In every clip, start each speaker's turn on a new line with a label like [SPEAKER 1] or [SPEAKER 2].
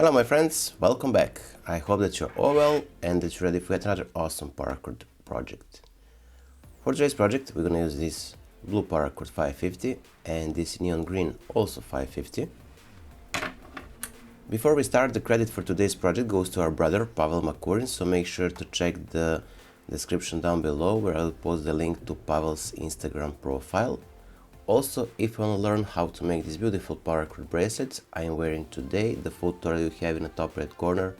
[SPEAKER 1] Hello my friends, welcome back. I hope that you're all well and that you're ready for yet another awesome Paracord project. For today's project we're gonna use this blue Paracord 550 and this neon green also 550. Before we start, the credit for today's project goes to our brother Pavel Makurin, so make sure to check the description down below where I'll post the link to Pavel's Instagram profile. Also, if you want to learn how to make these beautiful Paracord bracelets I am wearing today, the full tutorial you have in the top right corner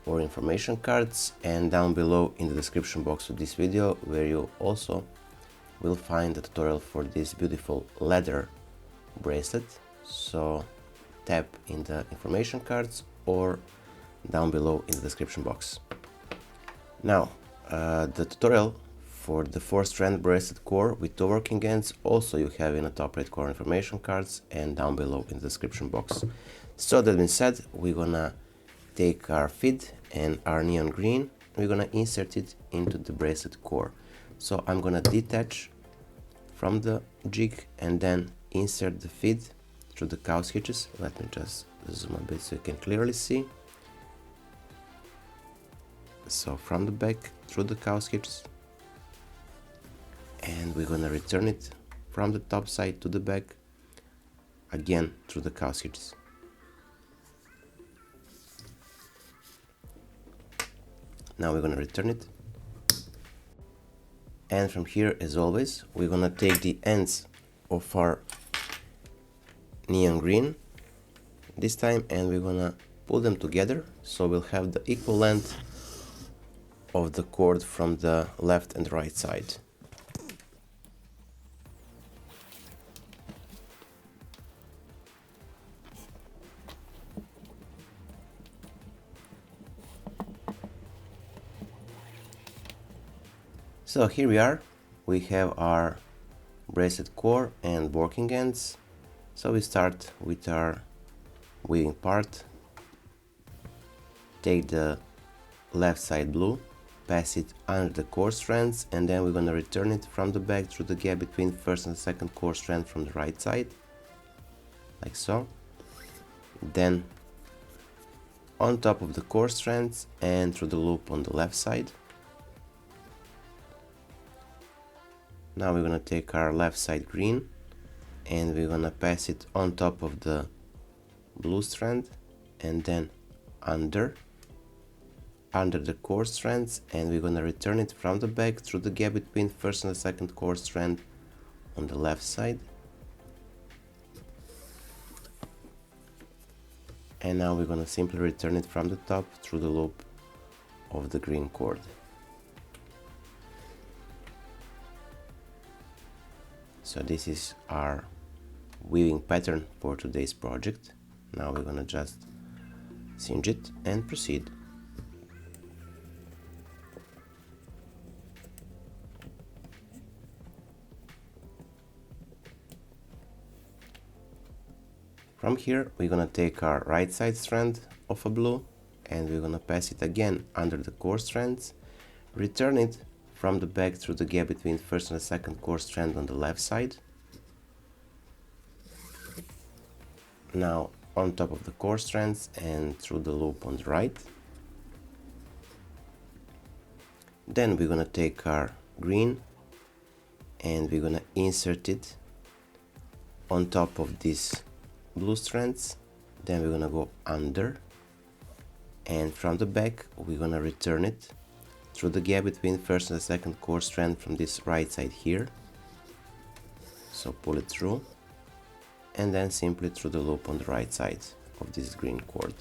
[SPEAKER 1] or information cards, and down below in the description box of this video where you also will find the tutorial for this beautiful leather bracelet. So tap in the information cards or down below in the description box. Now, the tutorial for the 4-strand bracelet core with 2 working ends also you have in the top right corner information cards and down below in the description box. So that being said, we're gonna take our feed and our neon green, we're gonna insert it into the bracelet core. So I'm gonna detach from the jig and then insert the feed through the cow's hitches. Let me just zoom a bit so you can clearly see. So from the back through the cow's hitches, and we're gonna return it from the top side to the back again through the cow's hitches. Now we're gonna return it, and from here, as always, we're gonna take the ends of our neon green this time and we're gonna pull them together so we'll have the equal length of the cord from the left and right side. So here we are, we have our bracelet core and working ends. So we start with our weaving part, take the left side blue, pass it under the core strands, and then we're gonna return it from the back through the gap between first and second core strand from the right side, like so. Then on top of the core strands and through the loop on the left side. Now we're gonna take our left side green and we're gonna pass it on top of the blue strand and then under the core strands, and we're gonna return it from the back through the gap between first and the second core strand on the left side. And now we're gonna simply return it from the top through the loop of the green cord. So this is our weaving pattern for today's project. Now we're gonna just singe it and proceed. From here we're gonna take our right side strand of a blue and we're gonna pass it again under the core strands, return it from the back through the gap between first and the second core strand on the left side. Now on top of the core strands and through the loop on the right. Then we're gonna take our green and we're gonna insert it on top of these blue strands. Then we're gonna go under, and from the back we're gonna return it through the gap between first and the second core strand from this right side here. So pull it through and then simply through the loop on the right side of this green cord.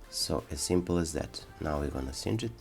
[SPEAKER 1] So as simple as that. Now we're gonna singe it.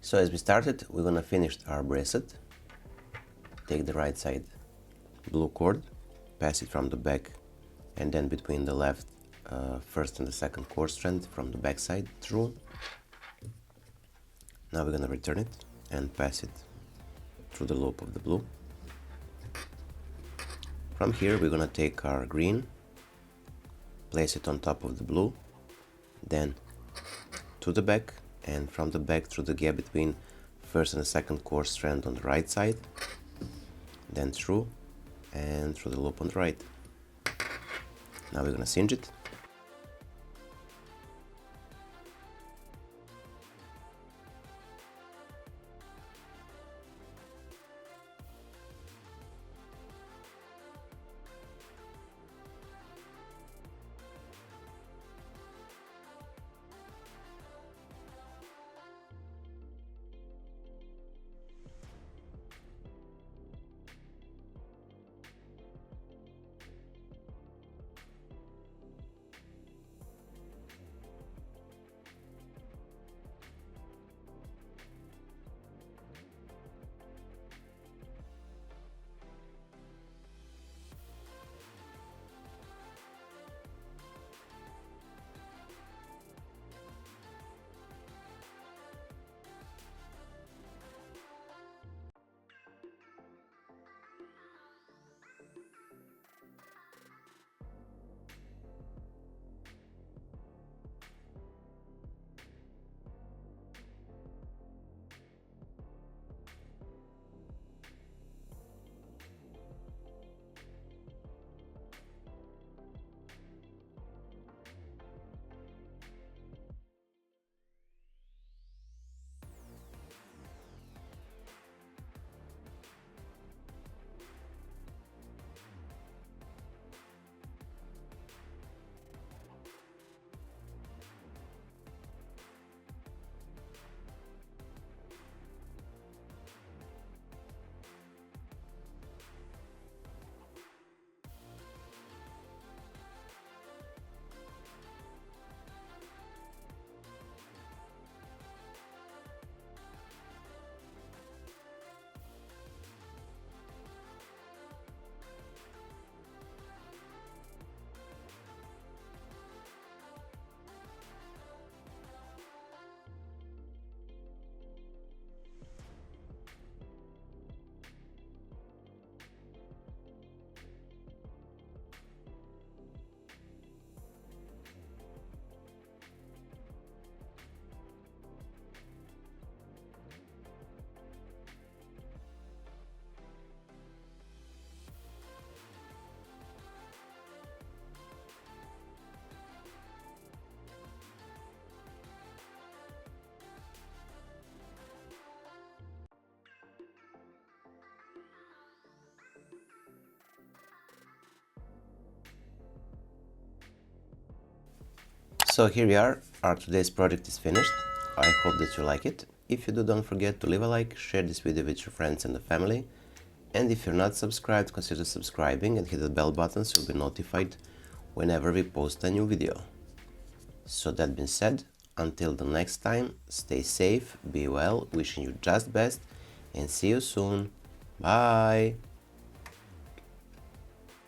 [SPEAKER 1] So as we started, we're gonna finish our bracelet. Take the right side blue cord, pass it from the back and then between the left first and the second cord strand from the back side through. Now we're gonna return it and pass it through the loop of the blue. From here we're gonna take our green, place it on top of the blue, then to the back, and from the back through the gap between first and the second cord strand on the right side, then through and through the loop on the right. Now we're gonna singe it. So here we are, our today's project is finished. I hope that you like it. If you do, don't forget to leave a like, share this video with your friends and the family. And if you're not subscribed, consider subscribing and hit the bell button so you'll be notified whenever we post a new video. So that being said, until the next time, stay safe, be well, wishing you just best, and see you soon. Bye!